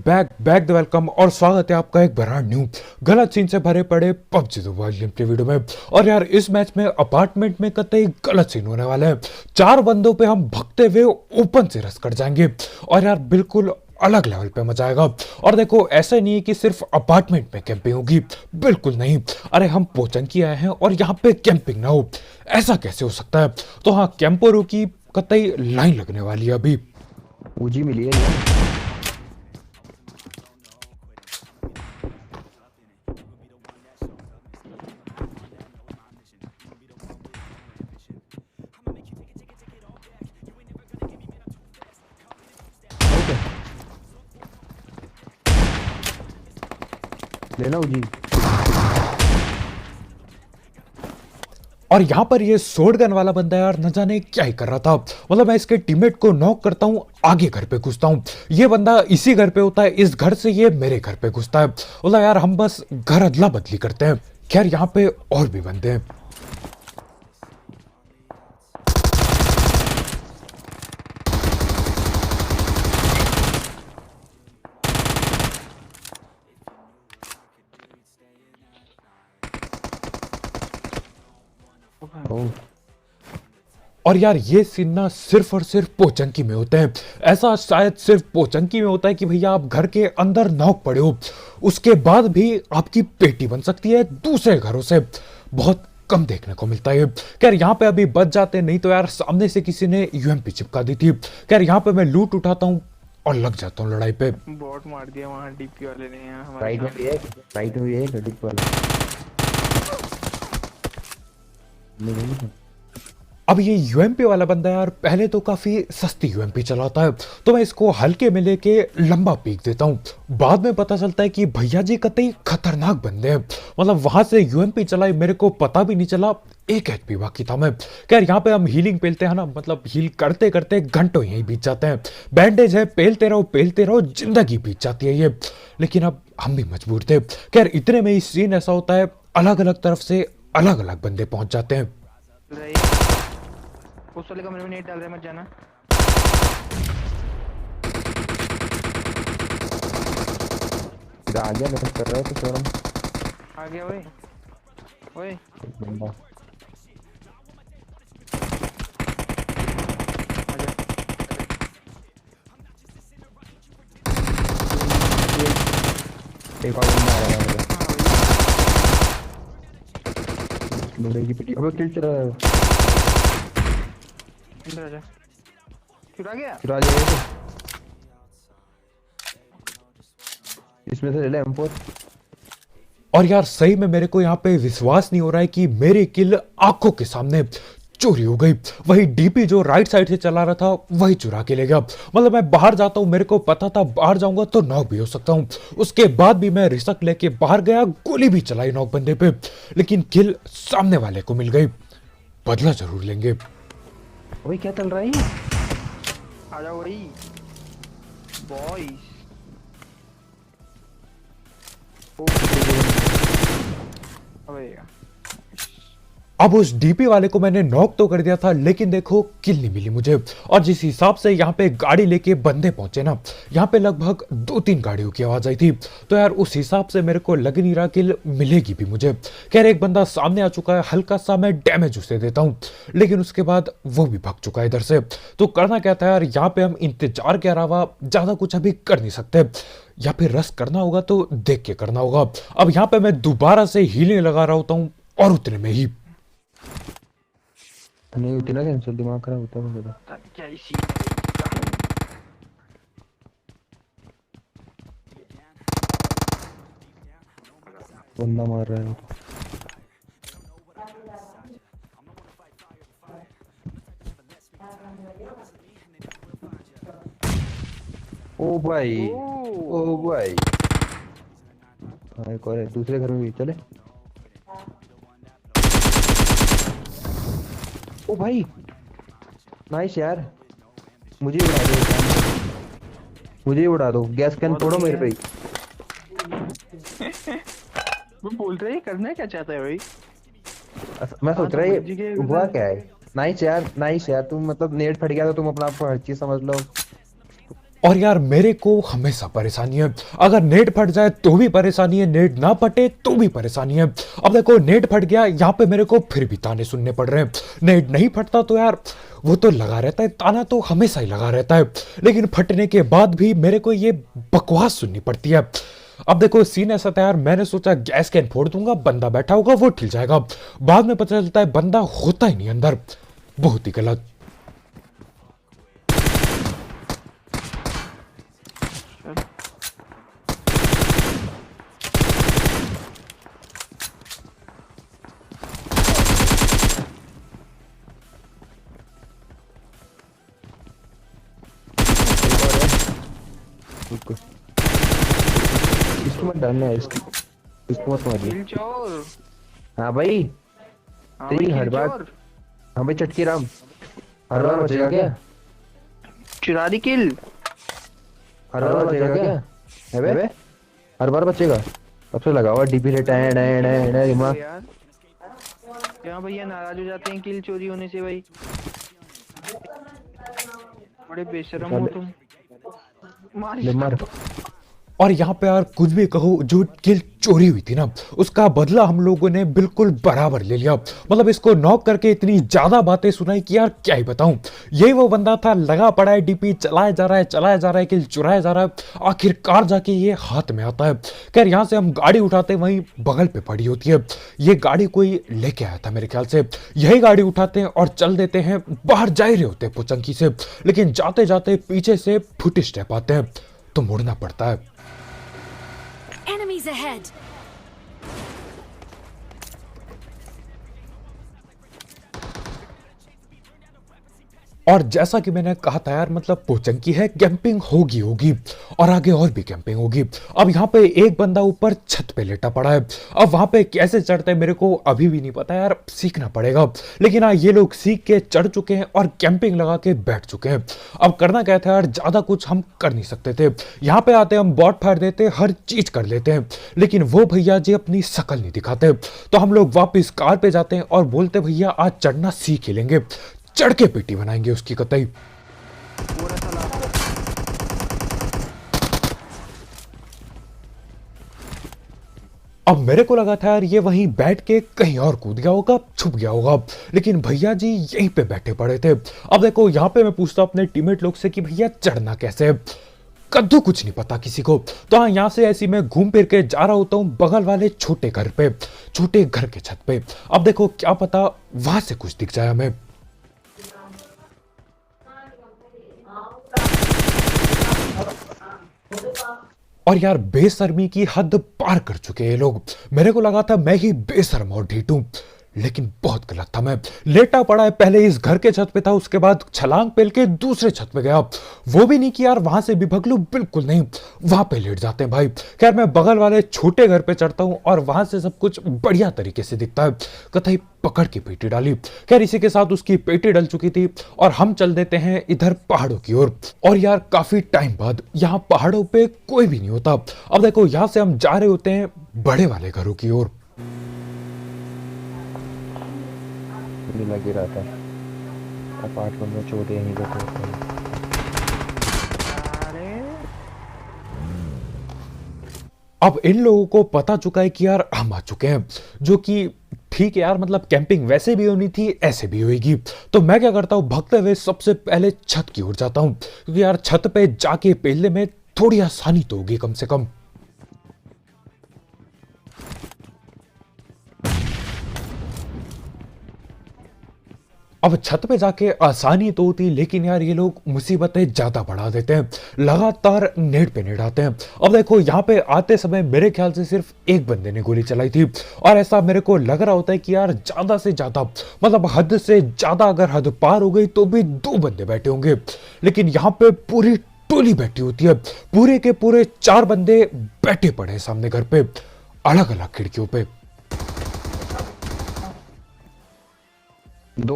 Back back the welcome और स्वागत है आपका एक ब्रांड न्यू गलत सीन से भरे पड़े पबजी मोबाइल गेम के वीडियो में। और यार इस मैच में अपार्टमेंट में कतई गलत सीन होने वाला है। 4 बंदों पे हम भगते हुए ओपन से रस कर जाएंगे और यार बिल्कुल अलग लेवल पे मजा आएगा। और देखो ऐसा नहीं है कि सिर्फ अपार्टमेंट में कैंपिंग होगी, बिल्कुल नहीं। अरे हम पोचंकी आए हैं और यहाँ पे कैंपिंग ना हो, ऐसा कैसे हो सकता है? तो हाँ, कैंपरों की कतई लाइन लगने वाली है अभी। ऊजी मिली है यार। लेना ऊजी। और यहाँ पर ये शॉट गन वाला बंदा यार न जाने क्या ही कर रहा था। मतलब मैं इसके टीममेट को नॉक करता हूँ, आगे घर पे घुसता हूँ। ये बंदा इसी घर पे होता है, इस घर से ये मेरे घर पे घुसता है। बोला यार हम बस घर अदला बदली करते हैं। खैर यहाँ पे और भी बंदे हैं। ओह और यार ये सीन ना सिर्फ और सिर्फ पोचंकी में होते हैं। ऐसा शायद सिर्फ पोचंकी में होता है कि भैया आप घर के अंदर नॉक पड़े हो, उसके बाद भी आपकी पेटी बन सकती है दूसरे घरों से। बहुत कम देखने को मिलता है। खैर यहाँ पे अभी बच जाते, नहीं तो यार सामने से किसी ने यूएमपी चिपका दी थी। खैर यहाँ पे मैं लूट उठाता हूँ और लग जाता हूँ लड़ाई पे। बॉट मार दिया वहाँ डीपी वाले ने यहाँ हमारे राइट में भी है, राइट में भी है गड्डी वाला। नहीं अब ये यूएमपी वाला बंदा यार पहले तो काफी सस्ती यूएमपी चलाता है, तो मैं इसको हल्के में लेके लंबा पीक देता हूँ। बाद में पता चलता है कि भैया जी कतई खतरनाक बंदे हैं। मतलब वहां से यूएमपी चलाई, मेरे को पता भी नहीं चला, एक एचपी बाकी था मैं। खैर यहाँ पे हम हीलिंग पेलते हैं ना, मतलब हील करते करते घंटों यहीं बीत जाते हैं। बैंडेज है, पेलते रहो, जिंदगी बीत जाती है ये। लेकिन अब हम भी मजबूर थे। खैर इतने में ही सीन ऐसा होता है, अलग अलग तरफ से अलग अलग बंदे पहुंच जाते हैं। उस वाले कमरे में नेट डाल रहे, मत जाना। आ गया, मैं कर रहा है तो शोरम आ गया ओए ओए। बंदा। आजा। एक और बंदा आ रहा है। बंदे की पिटी अबे किल चला रहा है। अंदर आजा। फिर आ गया। फिर आ जाएगा इसमें से ले ले M4। और यार सही में मेरे को यहाँ पे विश्वास नहीं हो रहा है कि मेरी किल आंखों के सामने चोरी हो गई। वही डीपी जो राइट साइड से चला रहा था वही चुरा के ले गया। मतलब मैं बाहर जाता हूँ, मेरे को पता था बाहर जाऊंगा तो नॉक भी हो सकता हूँ। उसके बाद भी मैं रिस्क लेके बाहर गया, गोली भी चलाई नॉक बंदे पे, लेकिन किल सामने वाले को मिल गई। बदला जरूर लेंगे। ओए क्या चल रहा है ये? आजा वही बॉयज। अबे यार। अब उस डीपी वाले को मैंने नॉक तो कर दिया था, लेकिन देखो किल नहीं मिली मुझे। और जिस हिसाब से यहाँ पे गाड़ी लेके बंदे पहुंचे ना, यहाँ पे लगभग 2-3 गाड़ियों की आवाज आई थी, तो यार उस हिसाब से मेरे को लग नहीं रहा किल मिलेगी भी मुझे। खैर एक बंदा सामने आ चुका है, हल्का सा मैं डैमेज उसे देता हूँ, लेकिन उसके बाद वो भी भाग चुका है इधर से। तो करना क्या था यार, यहाँ पे हम इंतजार के अलावा ज्यादा कुछ अभी कर नहीं सकते, या फिर रस करना होगा तो देख के करना होगा। अब यहाँ पे मैं दोबारा से हीलिंग लगा रहा होता हूँ और उतने में ही नहीं होती ना कैंसिल, दिमाग खराब होता है मेरा। क्या ही सीन है। बंदा मार रहा है वो। ओ भाई, ओ भाई। हाँ एक और है दूसरे घर में भी, चले। ओ भाई नाइस यार। मुझे ही उड़ा दो, मुझे ही उड़ा दो। गैस कैन तोड़ो मेरे पे ही। वो बोल रहे हैं करना क्या चाहता है भाई। मैं सोच रहा जी के है हुआ क्या है। नाइस यार, नाइस यार। तुम मतलब नेट फट गया तो तुम अपना आप को हर चीज समझ लो। और यार मेरे को हमेशा परेशानी है, अगर नेट फट जाए तो भी परेशानी है, नेट ना फटे तो भी परेशानी है। अब देखो नेट फट गया, यहाँ पे मेरे को फिर भी ताने सुनने पड़ रहे हैं। नेट नहीं फटता तो यार वो तो लगा रहता है, ताना तो हमेशा ही लगा रहता है, लेकिन फटने के बाद भी मेरे को ये बकवास सुननी पड़ती है। अब देखो सीन ऐसा था यार, मैंने सोचा गैस कैन फोड़ दूंगा, बंदा बैठा होगा वो ठिल जाएगा, बाद में पता चलता है बंदा होता ही नहीं अंदर। बहुत ही गलत। रुको, इसको मत डालना है, इसको मत मारिए। किल चोर। हाँ भाई, हाँ तेरी भाई, हर किल बार। चोर। हाँ भाई चटकी राम, हर बार बचेगा क्या? चुरा दी किल। हर बार बचेगा क्या? है बे? हर बार बचेगा। अब से लगा हुआ डीपी ले टैं टैं टैं टैं दिमाग। यार क्या भैया नाराज हो जाते हैं किल चोरी होने से भाई, बड़े बेशरम हो तुम। मार ले मार। और यहाँ पे यार कुछ भी कहो, जो किल चोरी हुई थी ना उसका बदला हम लोगों ने बिल्कुल बराबर ले लिया। मतलब इसको नॉक करके इतनी ज्यादा बातें सुनाई कि यार क्या ही बताऊं। ये वो बंदा था, लगा पड़ा है डीपी, चलाया जा रहा है, किल चुराया जा रहा है, आखिरकार जाके ये हाथ में आता है। खैर यहाँ से हम गाड़ी उठाते वहीं बगल पे पड़ी होती है, ये गाड़ी कोई लेके आया था मेरे ख्याल से, यही गाड़ी उठाते हैं और चल देते हैं। बाहर जा ही रहे होते हैं पुचंकी से, लेकिन जाते जाते पीछे से फुट स्टेप आते हैं तो मुड़ना पड़ता है। Enemies ahead! और जैसा कि मैंने कहा था यार, मतलब पोचंकी है, कैंपिंग होगी और आगे और भी कैंपिंग होगी। अब यहाँ पे एक बंदा ऊपर छत पे लेटा पड़ा है, अब वहां पे कैसे चढ़ते हैं मेरे को अभी भी नहीं पता यार, सीखना पड़ेगा। लेकिन हाँ ये लोग सीख के चढ़ चुके हैं और कैंपिंग लगा के बैठ चुके हैं। अब करना क्या था यार, ज्यादा कुछ हम कर नहीं सकते थे। यहाँ पे आते हम बॉट फाड़ देते, हर चीज कर लेते हैं, लेकिन वो भैया जी अपनी शकल नहीं दिखाते। तो हम लोग वापिस कार पे जाते हैं और बोलते भैया आज चढ़ना सीख ही लेंगे, चढ़ के पेटी बनाएंगे उसकी कतई। पूरा साला। अब मेरे को लगा था यार ये वहीं बैठ के कहीं और कूद गया होगा, छुप गया होगा, लेकिन भैया जी यहीं पे बैठे पड़े थे। अब देखो यहाँ पे मैं पूछता हूँ अपने टीममेट लोग से कि भैया चढ़ना कैसे है, कद्दू कुछ नहीं पता किसी को। तो हाँ यहाँ से ऐसी मैं घूम फिर के जा रहा होता हूँ बगल वाले छोटे घर पे, छोटे घर के छत पे। अब देखो क्या पता वहां से कुछ दिख जाए हमें। और यार बेशर्मी की हद पार कर चुके हैं ये लोग। मेरे को लगा था मैं ही बेशर्म और ढीठ हूं, लेकिन बहुत गलत था। मैं लेटा पड़ा है, पहले इस घर के छत पे था, उसके बाद छलांग पेल के दूसरे छत पे गया, वो भी नहीं कि यार वहां से भी भग लूं, बिल्कुल नहीं, वहां पे लेट जाते हैं भाई। खैर मैं बगल वाले छोटे घर पे चढ़ता हूं और वहां से सब कुछ बढ़िया तरीके से दिखता है। कतई पकड़ के पेटी डाली। खैर इसी के साथ उसकी पेटी डल चुकी थी और हम चल देते हैं इधर पहाड़ों की ओर। और यार काफी टाइम बाद यहाँ पहाड़ों पे कोई भी नहीं होता। अब देखो यहाँ से हम जा रहे होते हैं बड़े वाले घरों की ओर। लगी रहा था अपार्टमेंट में, चोर यहीं बैठे होते हैं। अरे अब इन लोगों को पता चुका है कि यार हम आ चुके हैं, जो कि ठीक है यार, मतलब कैंपिंग वैसे भी होनी थी, ऐसे भी होगी। तो मैं क्या करता हूँ, भगते हुए सबसे पहले छत की ओर जाता हूँ, क्योंकि यार छत पे जाके पेलने में थोड़ी आसानी तो होगी कम से कम। अब छत पे जाके आसानी तो होती, लेकिन यार ये लोग मुसीबतें ज्यादा बढ़ा देते हैं, लगातार नेट पे नेट आते हैं। अब देखो यहाँ पे आते समय मेरे ख्याल से सिर्फ एक बंदे ने गोली चलाई थी, और ऐसा मेरे को लग रहा होता है कि यार ज्यादा से ज्यादा, मतलब हद से ज्यादा अगर हद पार हो गई तो भी 2 बंदे बैठे होंगे, लेकिन यहाँ पे पूरी टोली बैठी होती है, पूरे के पूरे 4 बंदे बैठे पड़े हैं सामने घर पे, अलग अलग खिड़कियों पे। 2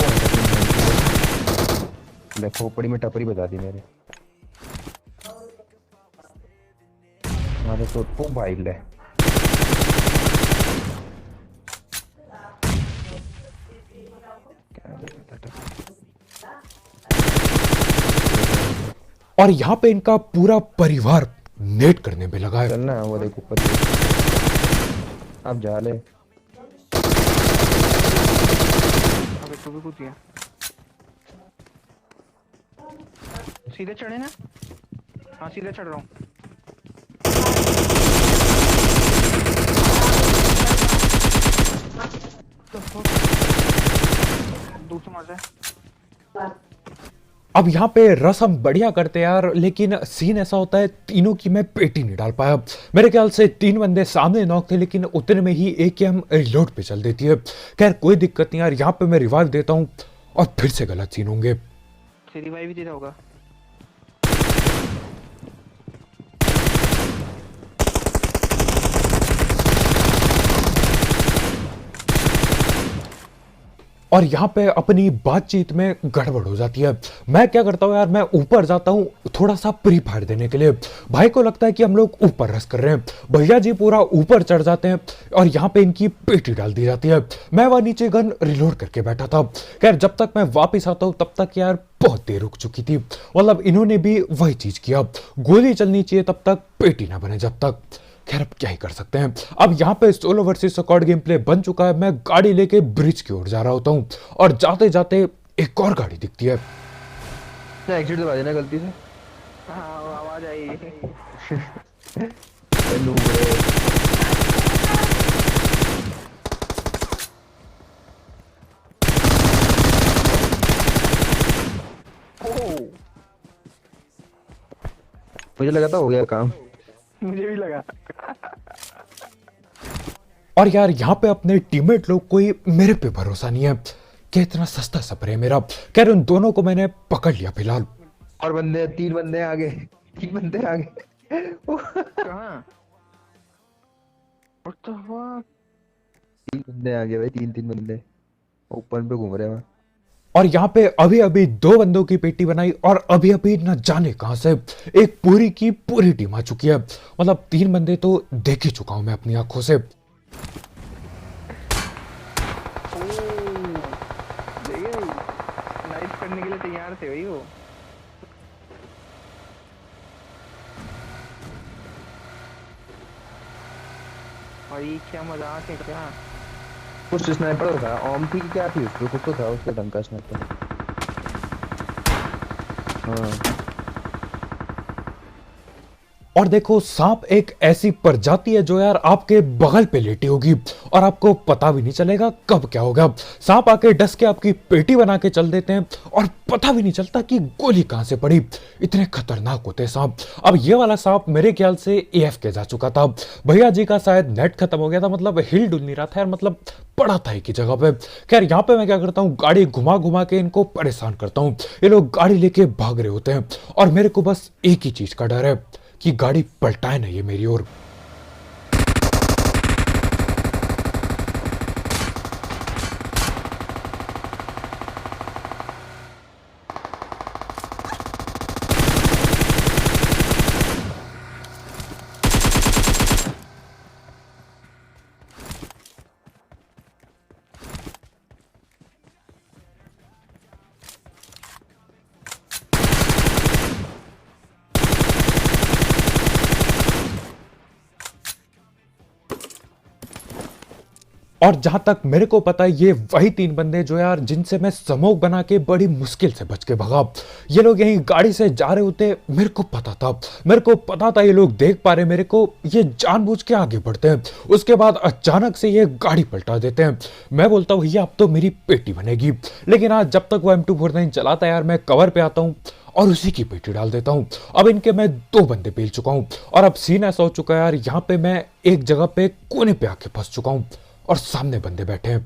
खोपड़ी में टपरी बता दी मेरे। हमारे तो भाई ले और यहाँ पे इनका पूरा परिवार नेट करने में लगा है। चलना वो देखो ऊपर अब जा ले। अबे तू भी कूद गया। सीधे चढ़े ना। हाँ सीधे चढ़ रहा हूँ। दूसरा मार जाए। अब यहाँ पे रस्म बढ़िया करते यार, लेकिन सीन ऐसा होता है तीनों की मैं पेटी नहीं डाल पाया। मेरे ख्याल से 3 बंदे सामने नॉक थे, लेकिन उतने में ही एक एम रिलोड पे चल देती है। खैर कोई दिक्कत नहीं यार, यहाँ पे मैं रिवाइव देता हूँ और फिर से गलत सीन होंगे। रिवाइव भी देता होगा। और यहाँ पे अपनी बातचीत में गड़बड़ हो जाती है। मैं क्या करता हूँ यार, मैं ऊपर जाता हूँ थोड़ा सा प्री फायर देने के लिए। भाई को लगता है कि हम लोग ऊपर रस कर रहे हैं, भैया जी पूरा ऊपर चढ़ जाते हैं और यहाँ पे इनकी पेटी डाल दी जाती है। मैं वह नीचे गन रिलोड करके बैठा था। खैर जब तक मैं वापिस आता हूँ तब तक यार बहुत देर रुक चुकी थी। मतलब इन्होंने भी वही चीज किया, गोली चलनी चाहिए तब तक, पेटी ना बने जब तक। खैर अब क्या ही कर सकते हैं। अब यहाँ पे solo versus squad game play बन चुका है। मैं गाड़ी लेके ब्रिज की ओर जा रहा होता हूँ और जाते जाते एक और गाड़ी दिखती है। एक्सीडेंट दबा देना गलती से। हाँ वो आवाज आई। हेलो बड़े। मुझे लगा था हो गया काम। मुझे भी लगा। और यार यहाँ पे अपने टीममेट लोग कोई मेरे पे भरोसा नहीं है कि इतना सस्ता सफर है मेरा। खैर उन दोनों को मैंने पकड़ लिया फिलहाल। और बंदे 3 बंदे आगे 3 बंदे आगे। कहाँ? What the fuck? 3 बंदे आगे भाई, 3 बंदे ओपन पे घूम रहे हैं। और यहाँ पे अभी अभी 2 बंदों की पेटी बनाई और अभी अभी न जाने कहां से एक पूरी की पूरी टीम आ चुकी है। मतलब 3 बंदे तो देख ही चुका हूं मैं अपनी आंखों से। नाइफ करने के लिए तैयार थे भाई वो। भाई क्या मजाक है क्या? कुछ स्नाइपर था, ओम थी कि क्या थी उसको, कुछ तो था उसके ढंग का स्नाइपर। हाँ और देखो सांप एक ऐसी प्रजाति है जो यार आपके बगल पे लेटी होगी और आपको पता भी नहीं चलेगा कब क्या होगा। सांप आके डस के आपकी पेटी बना के चल देते हैं और पता भी नहीं चलता कि गोली कहां से पड़ी। इतने खतरनाक होते हैं सांप। अब ये वाला सांप मेरे ख्याल से एएफ के जा चुका था। भैया जी का शायद नेट खत्म हो गया था, मतलब हिल डुल नहीं रहा था यार, मतलब पड़ा था एक ही जगह पे। खैर यहाँ पे मैं क्या करता हूँ, गाड़ी घुमा घुमा के इनको परेशान करता हूँ। ये लोग गाड़ी लेके भाग रहे होते हैं और मेरे को बस एक ही चीज का डर है कि गाड़ी पलटाए ना ये मेरी ओर। और जहां तक मेरे को पता है ये वही 3 बंदे जो यार जिनसे मैं स्मोक बना के बड़ी मुश्किल से बच के भगा। ये लोग यहीं गाड़ी से जा रहे होते, मेरे को पता था ये लोग देख पा रहे मेरे को, ये जानबूझ के आगे बढ़ते हैं। उसके बाद अचानक से ये गाड़ी पलटा देते हैं। मैं बोलता हूँ भैया अब तो मेरी पेटी बनेगी, लेकिन आज जब तक वो M249 चलाता है यार मैं कवर पे आता हूँ और उसी की पेटी डाल देता हूँ। अब इनके मैं 2 बंदे पेल चुका हूँ और अब सीन ऐसा हो चुका है यार, यहाँ पे मैं एक जगह पे कोने पे आके फंस चुका हूँ और सामने बंदे बैठे हैं।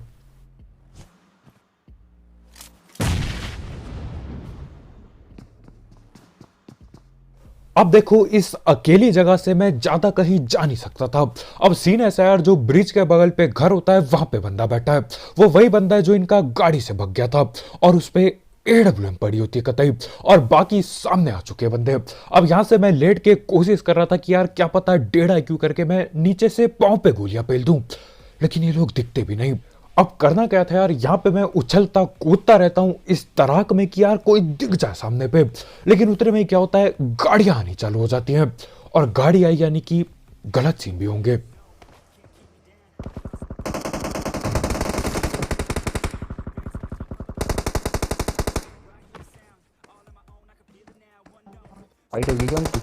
अब देखो इस अकेली जगह से मैं ज्यादा कहीं जा नहीं सकता था। अब सीन ऐसा है यार, जो ब्रिज के बगल पे घर होता है वहां पे बंदा बैठा है। वो वही बंदा है जो इनका गाड़ी से भग गया था और उस पे AWM पड़ी होती है कतई, और बाकी सामने आ चुके बंदे। अब यहां से मैं लेट के कोशिश कर रहा था कि यार क्या पता 1.5 IQ करके मैं नीचे से पांव पे गोलियां पेल दूं, लेकिन ये लोग दिखते भी नहीं। अब करना क्या था यार, यहाँ पे मैं उछलता कूदता रहता हूँ इस तराक में कि यार कोई दिख जाए सामने पे, लेकिन उतने में क्या होता है, गाड़ियां आनी चालू हो जाती हैं, और गाड़ी आई यानी कि गलत सीन भी होंगे। फाइट होगी क्या उनकी?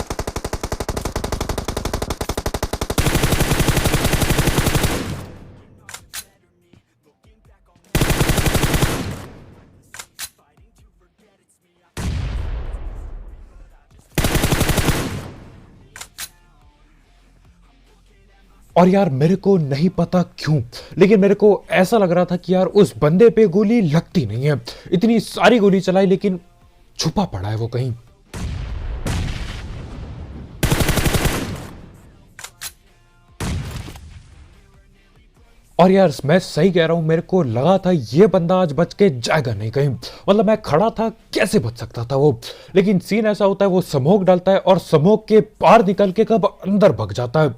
और यार मेरे को नहीं पता क्यों, लेकिन मेरे को ऐसा लग रहा था कि यार उस बंदे पे गोली लगती नहीं है। इतनी सारी गोली चलाई लेकिन छुपा पड़ा है वो कहीं। और यार मैं सही कह रहा हूं, मेरे को लगा था ये बंदा आज बच के जाएगा नहीं कहीं, मतलब मैं खड़ा था, कैसे बच सकता था वो। लेकिन सीन ऐसा होता है, वो स्मोक डालता है और स्मोक के पार निकल के कब अंदर भग जाता है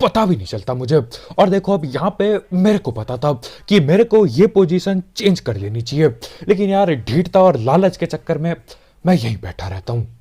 पता भी नहीं चलता मुझे। और देखो अब यहाँ पे मेरे को पता था कि मेरे को ये पोजीशन चेंज कर लेनी चाहिए, लेकिन यार ढीठता और लालच के चक्कर में मैं यहीं बैठा रहता हूँ।